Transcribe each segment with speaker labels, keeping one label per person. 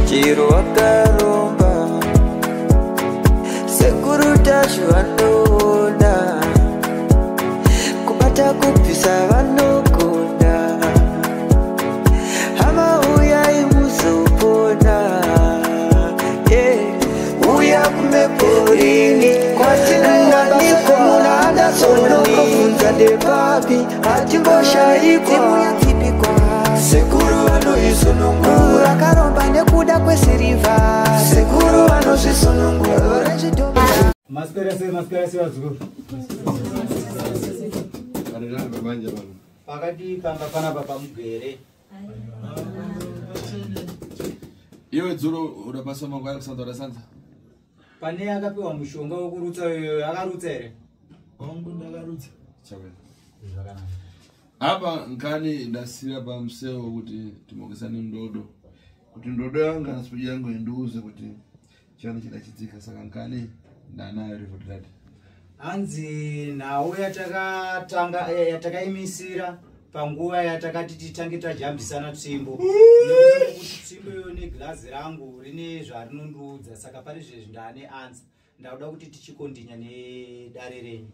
Speaker 1: chiro wakaromba sekuru tacho vanoda kubata kupisa vanogona hama uyai muzopona uya kumeporini kwatinanganiko munanda sonokofunza ndepapi hatimboshaiko sekuru vanoisunungura karomba nekuda kwesiriva sekuru vanozvisunungura
Speaker 2: masperasi vadzukuru pakati panga panapa pamugere
Speaker 3: iwe dzuro udapasa mangu aya kusanza udasanza
Speaker 2: pane akapiwa mushonga wokurutsa yoyo akarutsa here
Speaker 3: wangu ndakarutsa chabwino apa nkani ndasira pamuseo kuti timokesane ndodo kuti ndodo yanga nasipudi yangu induze kuti chani chidachidzika saka nkani ndanayo rivodad
Speaker 2: hanzi nhau yatakaimisira panguva yatakati titange tajambisana tsvimbo nekuti tsvimbo iyo negirazi rangu rine zvarinondiudza saka pari zvezvi ndane anza ndauda kuti tichikondinya nedare renyu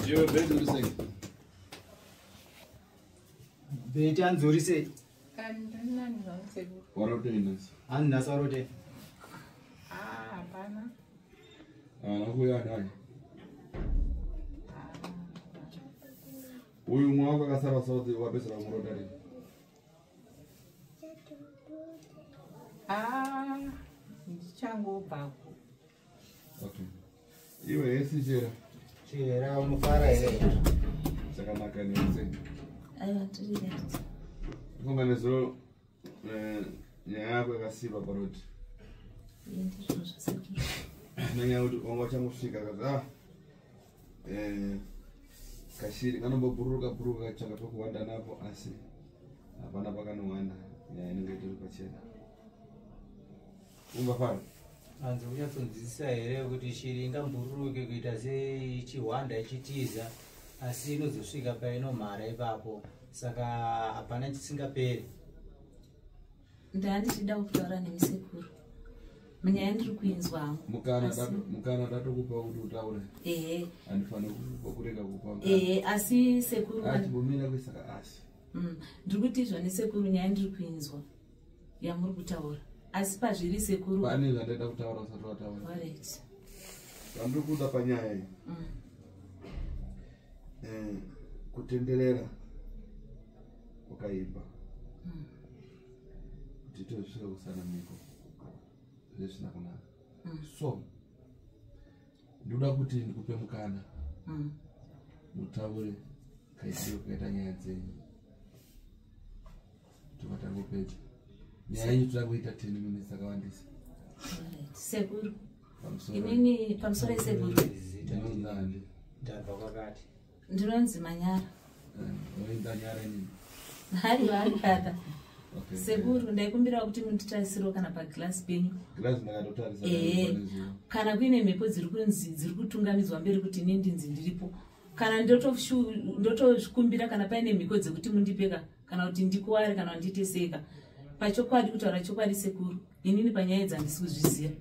Speaker 3: iwe bhedi urisei
Speaker 2: bheti anzori sei
Speaker 3: warautenasi
Speaker 2: handinasi warote
Speaker 3: nakuya naye uyu umwe wako akasara sauti wapesera kumurotari
Speaker 4: ndichangobvako
Speaker 3: okay iwe yesi
Speaker 2: chera unofara here
Speaker 3: chakanaka nese kunganezuro nyaya yako yakasiba paroti nanyaya kuti wanga uchangosvika kaza kashiri kanomboburuka chaka pekuwanda napo asi hapana pakanowanda nyaya inenge itori pachena umbafara
Speaker 2: hanzi uchatsonzwisisa here kuti shiri ingambururuke kuita seichihwanda ichitiza asi inozosvika painomhara ipapo saka hapana chisingaperi
Speaker 4: ndandichida kutaura nemusekuru munyaya ndiri kuinzwa
Speaker 3: mukana datokupa kuti utaure handifanira kurega kupa
Speaker 4: asi sekuru
Speaker 3: atibomira kwesaka asi
Speaker 4: ndiri kuti izvo nesekuru nyaya ndiri kuinzwa yamuri kutaura asi pazviri sekuru
Speaker 3: pane zvandaida kutaura usati wataura vandiri kuda panyaya iyi kutenderera ukaimba kuti tozvika kusanamiko zvezvina kunaka so ndoda kuti ndikupe mukana mutaure kaitiro kaita nyaya dzenyu tikatangopedza nyaya yenyu toda kuita 10 minutes akawandisa
Speaker 4: sekuru inini pamusoro esekuru
Speaker 3: ndinonzani
Speaker 2: ndabva kwakati
Speaker 4: ndinonzi Manyara
Speaker 3: oinda nyara inini
Speaker 4: hari vakata sekuru ndaikumbira kuti munditarisiro kana paglass penyu kana kuine mhepo dziri kunzi dziri kutungamidzwa mberi kuti ini ndinzi ndiripo kana ndotosvikumbira kana paine mhiko dzekuti mundipeka kana kuti ndikuware kana nditeseka pachokwadi kutaura chokwadi sekuru inini panyaya dzandisi kuzviziva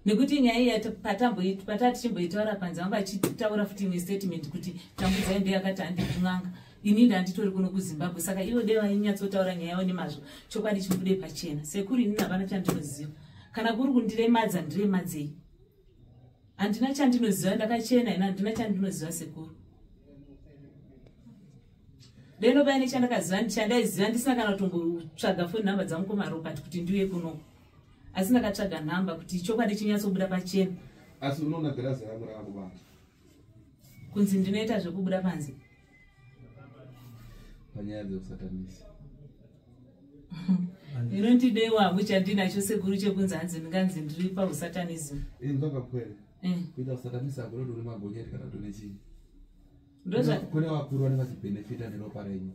Speaker 4: nekuti nyaya iyi patatichimboitaura panze vanga vachitaura futi nestatement kuti tambudzai ndeyakati handikun'anga ini ndanditori kuno kuZimbabwe saka ivo dei vainyatsotaura nyaya yavo nemazvo chokwadi chibude pachena sekuru inini hapana chandinoziva kana kuri kundiremadza ndiremadzei handina chandinoziva ndakachena ina handina chandinoziva sekuru deno paine chandakaziva chandaiziva ndisina kana kutombotsvaga foni nhamba dzangu kumarokati kuti ndiuye kuno asi ndakatsvaga nhamba kuti chokwadi chinyatsobuda pachena
Speaker 3: asi unoona girazi rangu rakakubanga
Speaker 4: kunzi ndinoita zvekubuda panze
Speaker 3: panyaya dzekusatanisa
Speaker 4: inondidei wangu chandinacho sekuru chekunzi hanzi ndinganzi ndiri pausatanism
Speaker 3: ndakakwere kuita kusatanisa akunodo nemagonyeti kana kuti nechii kune vakuru vanenge vachibhenefita neropa renyu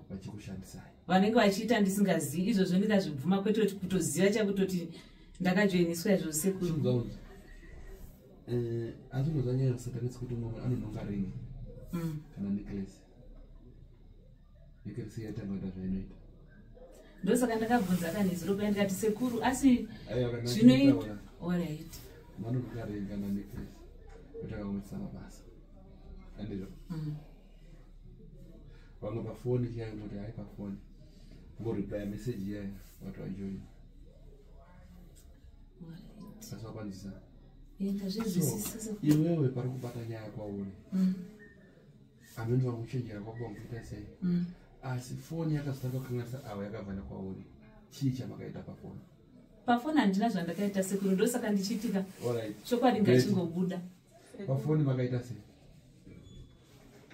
Speaker 3: vachikushandisai
Speaker 4: vanenge vachiita ndisingazivi izvozvo ndikazvibvuma kwetoti kutoziva chakutoti ndakajoiniswa izvo sekuru
Speaker 3: asi unozwa nyaya yekusatanisa kuti mumwe anononga ringi kana necklace necklace yaitanga kuita zvainoita
Speaker 4: ndosaka ndakabvunza kaniziro paya ndikati sekuru asi zvinoita alright
Speaker 3: manokarengana necklace utakakumisa mabasa andizvo vamwe pafoni chaivo kuti hai pafoni ngoreplya message yayo watu wajoin sasa wakwanisa iwewe pari kubata nyaya kwauri amene vakuchenjera kwako wakuita sei asi foni yakazotanga kukanganisa ava yakavhana kwauri chii chamakaita pafoni
Speaker 4: pafoni handina zvandakaita sekuru ndosaka ndichiitika chokwadi ngachingobuda
Speaker 3: pafoni makaita sei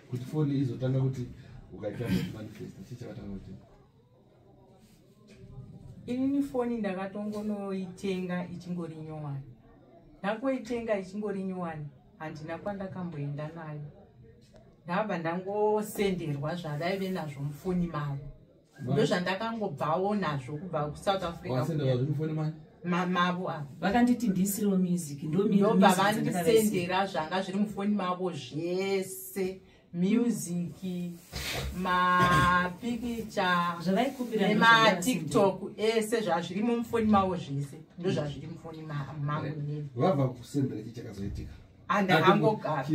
Speaker 3: kuti foni izotanga kuti ukaita manifesta chii chakatanga kuti
Speaker 5: inini foni ndakatongonoitenga ichingori nyowani ndakoitenga ichingori nyowani handina kwandakamboenda nayo ndabva ndangosenderwa zvavaive nazvo mufoni mavo ndozvandakangobvawo nazvo kubva kuSouth Africa mavo avo
Speaker 4: vakanditi ndisirewo music
Speaker 5: ndobva vandisendera zvanga zviri mufoni mavo zvese music mapikicha nematiktok ese zvazviri mufoni mavo zvese ndozvazviri mufoni mangu nini
Speaker 3: vabva kusendera chi chakazoitika
Speaker 5: andahangogara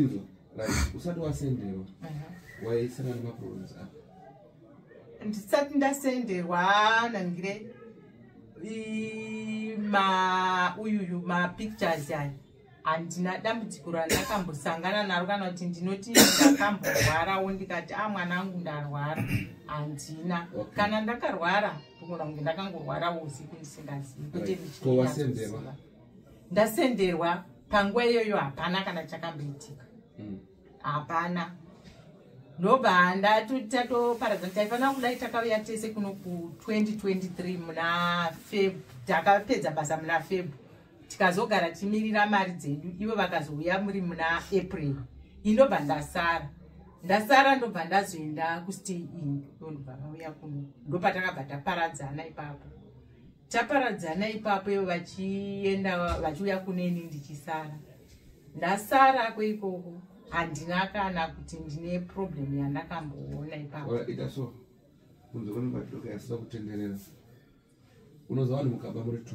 Speaker 3: usati wasenderwa waisangana nemaproblems apa
Speaker 5: ndisati ndasenderwa nangire uyuyu mapictures ayo handina dambudziko randakambosangana naro kana kuti ndinoti ndakamborwarawo ndikati mwanangu ndarwara handina kana ndakarwara togona kunge ndakangorwarawo usiku ndisingazivi kwete
Speaker 3: ndichiwasenderwa
Speaker 5: ndasenderwa panguva iyoyo hapana kana chakamboitika hapana ndobva ndatatoparadza taifanira kudai takauya tese kuno ku2023 muna Feb takapedza basa muna Feb tikazogara timirira mari dzedu ivo vakazouya muri muna April indobva ndasara ndobva ndazoenda kustay in ndobva vauya kuno ndopatakabva taparadzana ipapo taparadzana ipapo ivo vachienda vachiuya kuneni ndichisara ndasara kweikoko handina kana kuti ndine problem yandakamboona ipapo
Speaker 3: ita so kunze kwenemadhoka yasisa kutenderera unoziva vanhu mukaba muri 2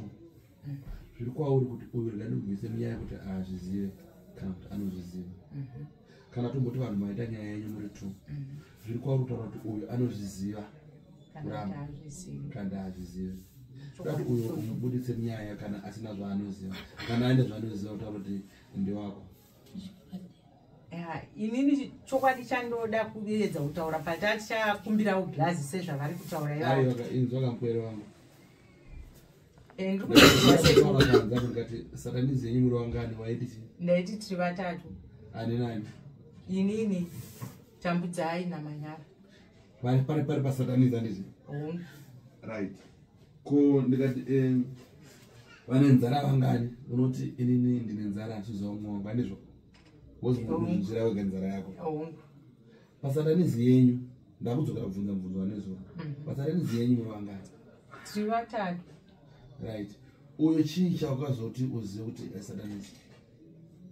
Speaker 3: zviri kwauri kuti uyu ndandigwise munyaya kuti azvizive kana kuti anozviziva kana tomboti vanhu maita nyaya yenyu muri 2 zviri kwauri kutaura kuti uyu anozviziva kuramba kana ndaazvizive kuti uyu umubuditse munyaya kana asina zvaanoziva kana aine zvaanoziva kutaura kuti ndewako
Speaker 5: inini chokwadi chandoda kuedza kutaura patatichakumbirawo glazi sezvavari kutaura
Speaker 3: ivainzwakampwere wangu ndikati satanizi yenyu muri wangani waiti
Speaker 5: ndaiti tiri 3
Speaker 3: ani nani
Speaker 5: inini tambudzai namanyara
Speaker 3: pari pasatanizi andizvi right ko ndikati vane nzara vangani unoti inini ndine nzara achizomwa vanizvo wozvira wega nzara yako pasatanizi yenyu ndakudzokera kubvunza mubvunzo wanezuva pasatanizi yenyu muri vangani
Speaker 5: tiri 3
Speaker 3: right uyo chii chaukazoti uzive kuti satanizi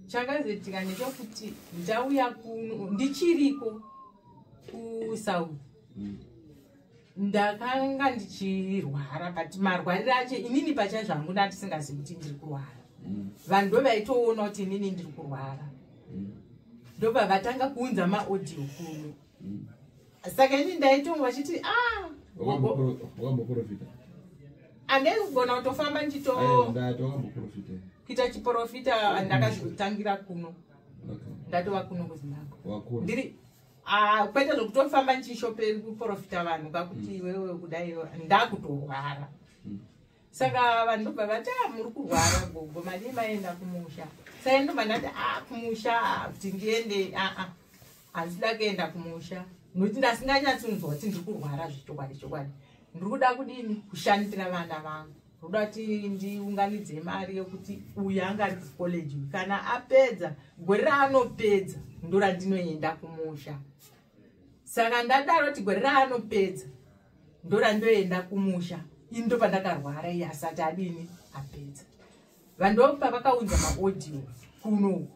Speaker 5: chakazoitika ndechokuti ndauya kuno ndichiriko kuSouth ndakanga ndichirwara but marwariro acho inini pacha zvangu ndatisingazivi kuti ndiri kurwara vanhu ndo vaitoona kuti inini ndiri kurwara ndobva vatanga kuunza maaudio kuno saka ini ndaitonga vachiti
Speaker 3: wakamboprofita
Speaker 5: andaigona kutofamba kuita chiprofita ndakazvitangira kuno ndatova kuno kuZimbabwe ndiri kwete zvokutofamba ndichishoperi kuprofita vanhu kakuti iwewe kudai ndakutorwara saka vanhu ndobva vati muri kurwara gogo madii maenda kumusha saka ndobva ndati kumusha kuti ndiende handisida kuenda kumusha nokuti ndasinganyatsunzwa kuti ndiri kurwara zvechokwadi chokwadi ndiri kuda kudini kushandira vana vangu ndoda kuti ndiunganidze mari yokuti uyu anga ari kucollege kana apedza gore raanopedza ndora ndinoenda kumusha saka ndadaro kuti gore raanopedza ndora ndoenda kumusha ini ndopa ndakarwara iye asati adini apedza vandopa vakaunza maaudio kuno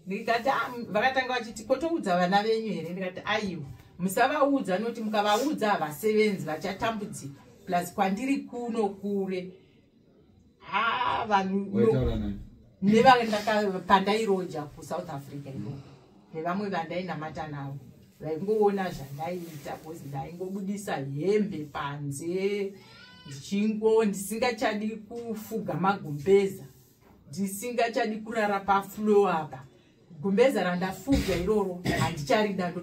Speaker 5: ndikati vakatanga vachiti kotoudza vana venyu here ndikati aiwa musavaudza nokuti mukavaudza havasevenzi vachatambudzika plus kwandiri kuno kure vanhu pandairoja kuSouth Africa iko nevamwe vandainamata navo vaingoona zvandaiita bhozi ndaingobudisa hembe panze ndisingachadi kufuga magumbeza ndisingachadi kurara pafloor apa gumbeza randafuga iroro handicharida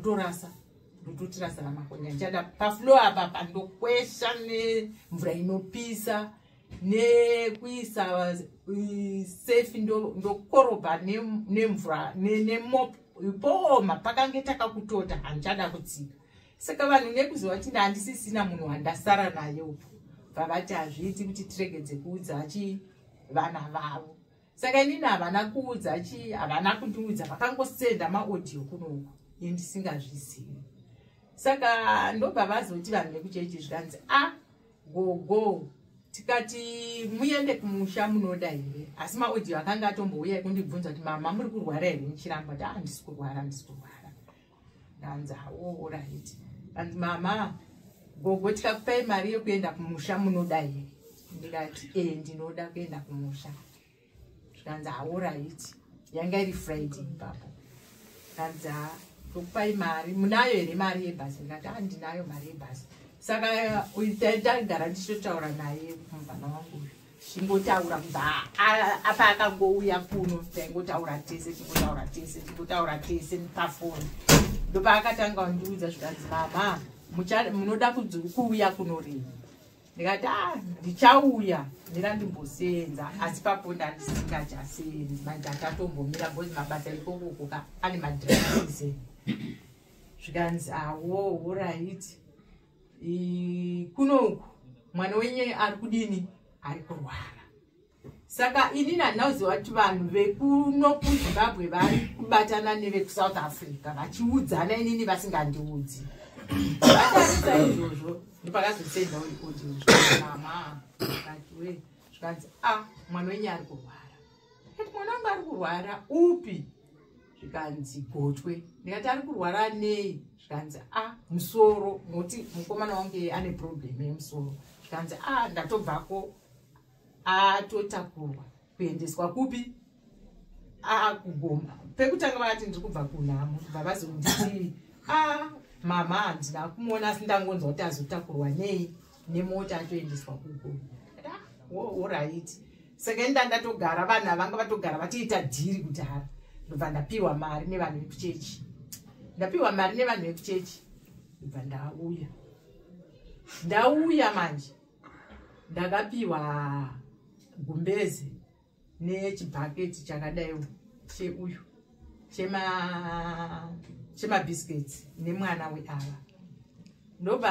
Speaker 5: ndototirasa ramakonya ndichada pafloor apa pandokwesha nemvura inopisa nekuisa safe ndokorobha nemvura nemopo ipoma pakange takakutota handichada kutsika saka vanhu nekuziva kuti handisisina munhu wandasara naye upo vavati hazviiti kuti tiregedze kuudza vana vavo saka inini havana kuudza havana kundiudza vakangosenda maaudio kunoku indisingazvizivi saka ndobva vazoti vanhu vekuchechi zvikanzi gogo tikati muende kumusha munoda here asi maaudio akanga atombouya kundibvunza kuti mama muri kurwara here nichiramba kuti handisi kurwara ndanzi hawo right and mama gogo tikakupai mari yekuenda kumusha munoda here ndikati ndinoda kuenda kumusha zvikanzi hawo right yanga iri Friday ipapo kanzi tokupai mari munayo here mari yebhasi ndikati ndinayo mari yebhasi saka tagara ndichitotaura naye mubvana wangu chingotaura kubva apa akangouya kuno taingotaura tese tingotaura tese pafoni ndopaakatanga kundiudza zvikanzi mama munoda kuuya kuno rini ndikati ndichauya ndirandimbosenza asi papo ndandisingachasenzi mandakatombomira bhozi mabasa ikokoko ane madhiraise zvikanzi awo right kunoku mwana wenye ari kudini ari kurwara saka inini handinoziva kuti vanhu vekuno kuZimbabwe vari kubatana nevekuSouth Africa vachiudzana inini vasingandiudzi vatarisa izvozvo ndopakazosenda mama katiwe zvikanzi mwana wenye ari kurwara kati mwana wangu ari kurwara upi zvikanzi gotwe ndikati ari kurwara nei zvikanzi musoro nokuti mukomana wangu ane problem yemusoro zvikanzi ndatobvako atotakurwa kuendeswa kupi kugoma pekutanga vakati ndiri kubva kunhamo bva vazonditi mama handina kumuona asi ndangonzwa kuti azotakurwa nei nemota atoendeswa kugoma right saka ndatogara vanhu avanga vatogara vatiita dhiri kudhara ndobva ndapiwa mari nevanhu vekuchechi ndobva ndauya manje ndakapiwa gumbezi nechibhaketi chakadaiwo cheuyu chemabhisiketi nemwana weava ndobva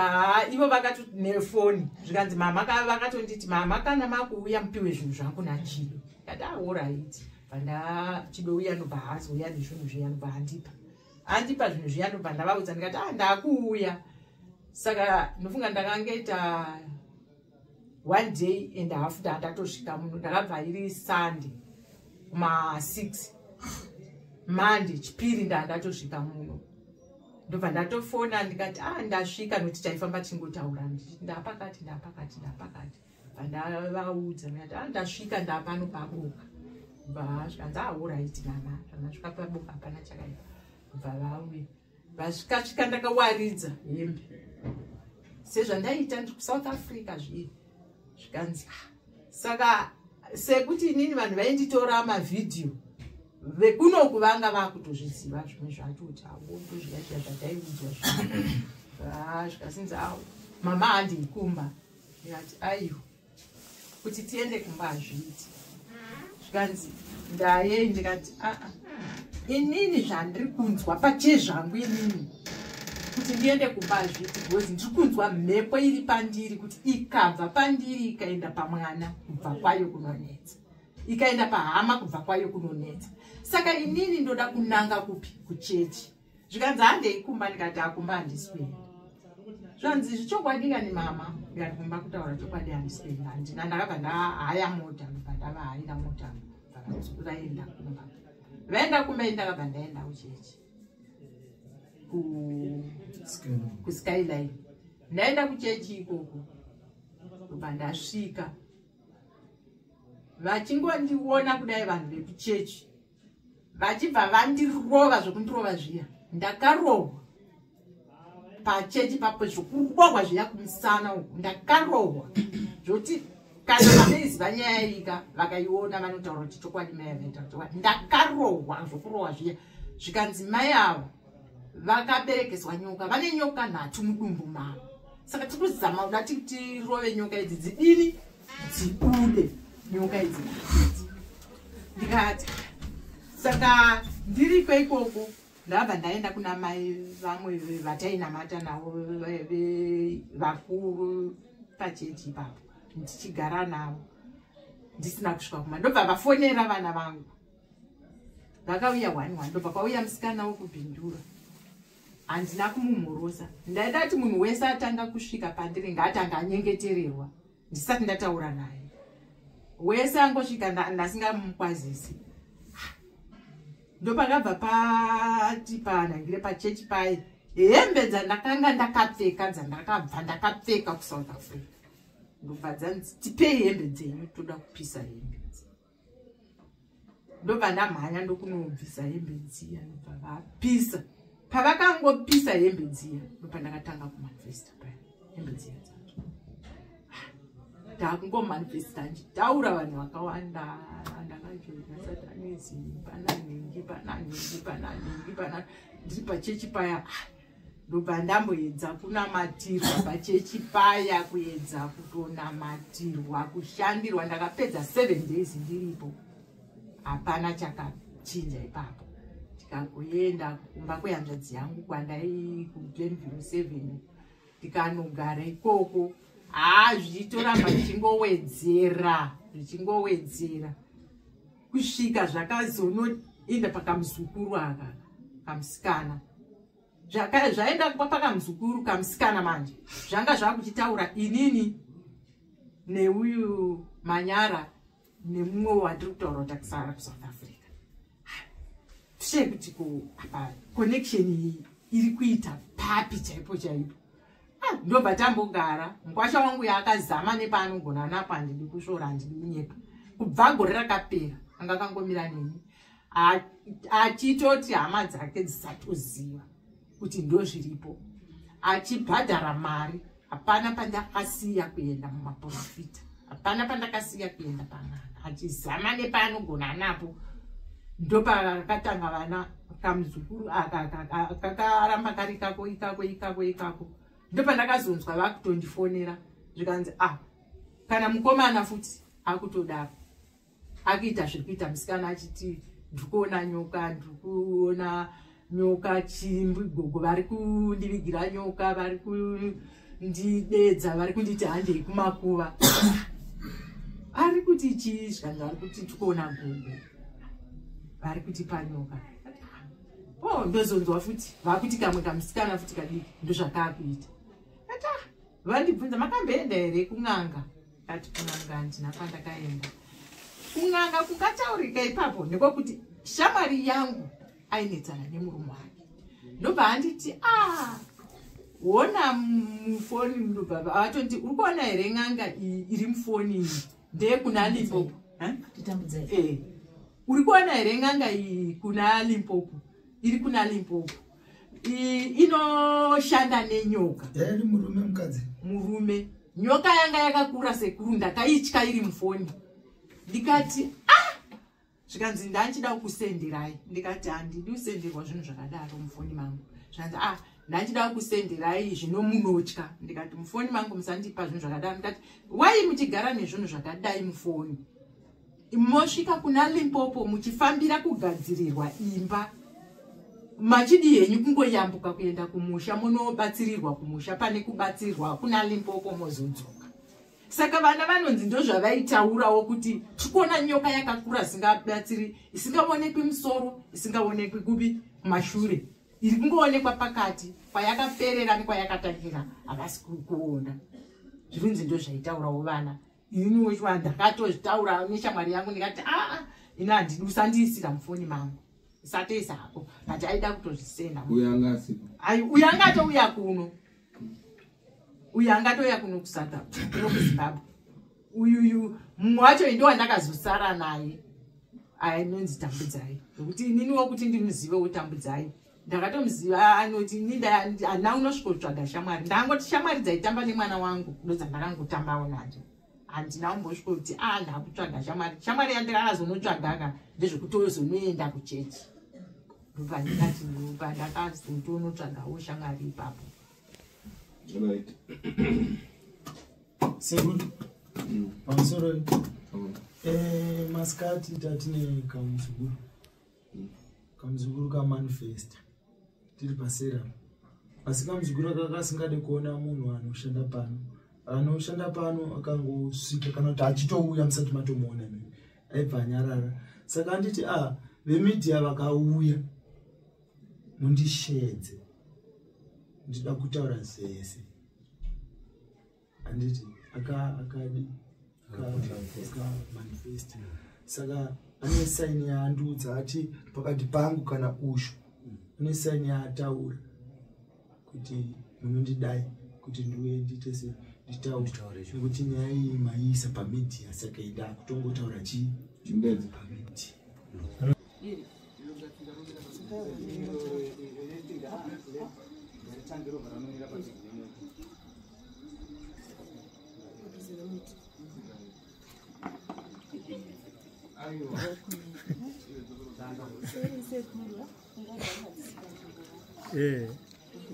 Speaker 5: ivo vakati nefoni zvikanzi mama vakatonditi mama kana makuuya mupiwe zvinhu zvangu nachido kati right pandachidouya ndobva hazouya nezvinhu zviya ndobva andipa zvinhu zviya ndobva ndavaudza ndikati ndakuuya saka ndofunga ndakangeita 1 day and a half ndatosvika muno ndakabva iri Sunday kuma6 Monday chipiri ndatosvika muno ndobva ndatofona ndikati ndasvika nokuti taifamba tingotaura nditi ndapakati vandavaudza ndikati ndasvika ndapano paboka bva zvikanzi right mama zvandasvika paboka hapana chakaipa bva vauya vasvikasvika ndakawaridza hembe sezvandaita ndiri kuSouth Africa zviri zvikanzi saka sekuti inini vanhu vainditora mavhidhiyo vekunoku vanga vakutozviziva zvimwe zvacho kuti ndozviya zvataiudzwa zvikasinzi mama handiikumba ndikati aiwa kuti tiende kumba hazviiti zvikanzi ndaye ndikati inini zvandiri kunzwa pachezvangu inini kuti ndiende kumba hazviiti because ndiri kunzwa mhepo iri pandiri kuti ikabva pandiri ikaenda pamwana kubva kwayo kunonetsa ikaenda pahama kubva kwayo kunonetsa saka inini ndoda kunanga kupi kuchechi zvikanzi handeikumba ndikati akumba handisweri zvanzi zvichokwadika nemama ndikati kumba kutaura chokwadi handisweri handina ndakabva ndahaya mota ndobva ndavahayira mota vaenda kumba vaenda kumba ndakabva ndaenda kuchechi kuskyline ndaenda kuchechi ikoko ndobva ndasvika vachingondiona kudai vanhu vekuchechi vachibva vandirova zvokundirova zviya ndakarohwa pachechi papo zvokurohwa zviya kumusana uku ndakarohwa zvoti kana vameiziva nyaya ika vakaiona vanotaura kuti chokwadi mai avaita kuti ndakarohwa zvokurohwa zviya zvikanzi mai ava vakaberekeswa nyoka vane nyoka 3 mudumbu mavo saka tiri kuzama kuda tirove nyoka idzi dzidini dzibude nyoka idzi ndikati saka ndiri kweikoko ndabva ndaenda kuna mai vamwe vatainamata navo vakuru pachechi ipapo ndichigara navo ndisina kusvika kuma ndobva vafonera vana vangu vakauya 1 ndobva kwauya musikana wokubhindura handina kumumhorosa ndaida kuti munhu wese atanga kusvika pandiri ngaatanga anyengetererwa ndisati ndataura naye wese angosvika ndasingamukwazisi ndopakabva pati panhangire pachechi pai hembe dzandakanga ndakapfeka dzandakabva ndakapfeka kuSouth Africa ndobva dzanzi tipei hembe dzenyu toda kupisa hembe ndobva ndamhanya ndokunobvisa hembe dziya ndobva vapisa pavakangopisa hembe dziya ndobva ndakatanga kumanifesta paya hembe dziya dzacho ndakungomanifesta ndichitaura vanhu vakawanda ndakajoina satanisi pananhingi ndiri pachechi paya ndobva ndamboedza kunamatirwa pachechi paya kuedza kutonamatirwa kushandirwa ndakapedza 7 days ndiripo hapana chakachinja ipapo tikagoenda kumba kwehanzvadzi yangu kwandai kuGlenview 7 tikanogara ikoko zvichitoramba zvichingowedzera kusvika zvakazonoenda pakamuzukuru aka kamusikana zvaenda pakamuzukuru kamusikana manje zvanga zvakuchitaura inini neuyu Manyara nemumwe wandiri kutaura kuti akusara kuSouth Africa tichekuti connection iyi iri kuita papi chaipo ndobva tambogara mukwasha wangu yakazama nepaanogona napo handidi kusvora handidi kunyepa kubva gore rakapera anga kangomira neni achitoti hama dzake dzisatoziva kuti ndozviripo achibhadhara mari hapana pandakasiya kuenda mumaprofita hapana pandakasiya kuenda pang'anga achizama nepaanogona napo ndopakatanga vana kamuzukuru kakaramba kari ikako ndopandakazonzwa vakutondifonera zvikanzi kana mukomana futi akutodaro akuita zvekuita musikana achiti ndikuona nyoka chimbwi gogo vari kundivigira nyoka vari kundidedza vari kunditi handei kumakuva ari kuti chii zvikanzi vari kuti tikuona gogo vari kutipa nyoka ndozonzwa futi vakuti kamwe kamusikana futi kadiki ndozvakaakuita vandibvunza makamboenda here kun'anga kati kun'anga handina pandakaenda kun'anga kukataurika ipapo ndekwekuti shamwari yangu ainetsana nemurume wake ndobva handiti wona mufoni ndobva vatonti uri kuona here n'anga iri mufoni iyi ndeyekuna Limpopo uri kuona here n'anga iyi kuna Limpopo iri kuna Limpopo inoshanda nenyoka
Speaker 1: murume mukadzi
Speaker 5: murume nyoka yanga yakakura sekuru ndakaitya iri mufoni ndikati zvikanzi ndanchida kukusenderai ndikati handidi kusenderwa zvinhu zvakadaro mufoni mangu zvikanzi ndanchida kukusenderai zvinomunotya ndikati mufoni mangu musandipa zvinhu zvakadaro ndikati wai muchigara nezvinhu zvakadai mufoni mosvika kuna Limpopo muchifambira kugadzirirwa imba machidi henyu kungoyambuka kuenda kumusha munobatsirirwa kumusha pane kubatsirirwa kuna Limpopo mozodzoka saka vana vanonzi ndozvavaitaurawo kuti tikuona nyoka yakakura isingaonekwi musoro isingaonekwi kupi kumashure iri kungoonekwa pakati kwayakaperera nekwayakatangira havasi kuona zvinonzi ndozvaitaurawo vana iniwe ndakatozvitaura neshamwari yangu ndikati ina handidi usandiisira mufoni mangu isatoisa hako but aida kutozvisenda uyu angatouya kuno kuZimbabwe uyuyu mumwe wacho ndo wandakazosara naye ainonzi Tambudzai, nokuti ininiwo kuti ndimuzive wotambudzai ndakatomuziva anoti handina unosvikotsvaga shamwari, ndangoti shamwari dzaitamba nemwana wangu ndodzandakangotambawo nadzo, handina umbosviko kuti ndakutsvaga shamwari yandakakazonotsvagaka ndezvekutozonoenda kuchechi, ndopa ndikati ndopa ndakazotonotsvagawo shamwari ipapo.
Speaker 6: Seguro pamusoro masikati tatine kamuzukuru kamanifesta tiri pasera, asi kamuzukuru aka kasingade kuona munhu anoshanda pano akangosvika kana kuti achitouya musati matomuona mimi aibva anyarara. Saka anditi vemidhiya vakauya mundishedze, ndida kutaura zese, anditi akadi manifest. Saka ane saini yaandudza ati pakati pangu kana ushu ane saini yaataura kuti munondidai kuti ndiuye nditese nditaure, nekuti nyaya iyi maisa pamidhiya, saka ida kutongotaura chindedzi pamidhiya.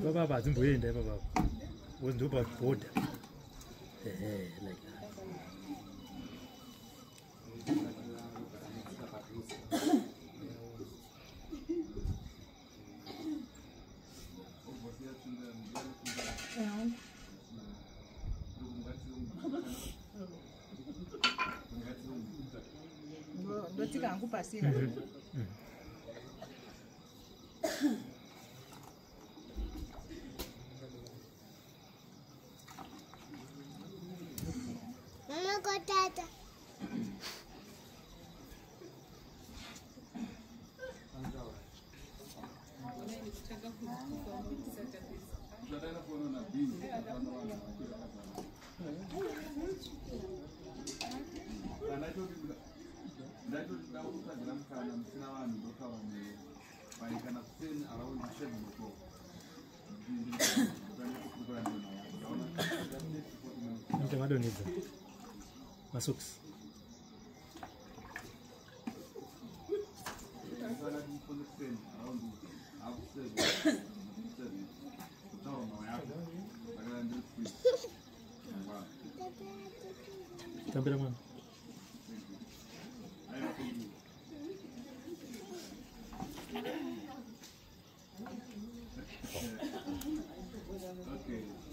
Speaker 7: Baba azimboyenda baba was ndo pa border like
Speaker 5: ndotika hangu pasina.
Speaker 8: Mama kotata.
Speaker 7: Madoneza masuks tambira mano
Speaker 3: Okay.